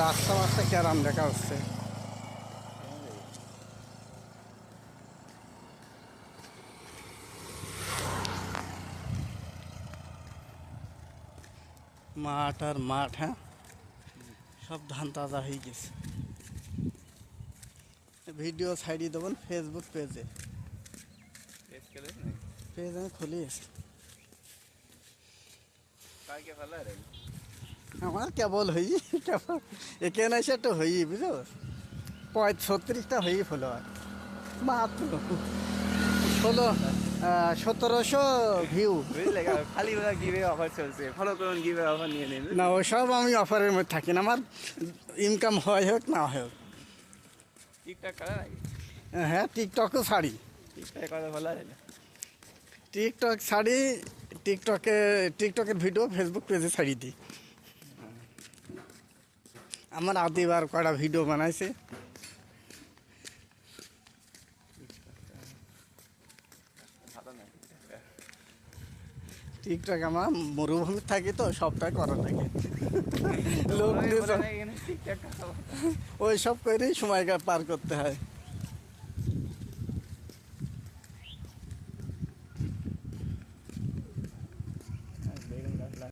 রাস্তা রাস্তা ক্যারাম দেখা হচ্ছে। মাঠ আর মাঠ, হ্যাঁ, সব ধান তাজা হয়ে গেছে। ভিডিও ছাড়িয়ে দেবেন ফেসবুক পেজে। পেজ আমি খুলিয়েছি। আমার কেবল হই, কেবল এখানে এসে একটু হই, বুঝলো, 36টা হই ফলোয়ার মাত্র, 1700 ভিউ। খালি গিভে অফার চলছে, ফলো করুন, গিভে অফার নিয়ে নিন। না, ওসব আমি অফারের মধ্যে থাকি না, আমার ইনকাম হয় হোক না হোক। টিকটক করা নাকি? হ্যাঁ, টিকটকও ছাড়ি। টিকটকে কথা বলা যায় না। টিকটক ছাড়ি, টিকটকের ভিডিও ফেসবুক পেজে ছাড়ি দিই। আমার আদিবার কটা ভিডিও বানাইছে। ভালো না টিকটক আমার মরুভূমি থাকি তো, সবটাই করা লাগে। লোক টিকটক ওই সব করেই সময় পার করতে হয়।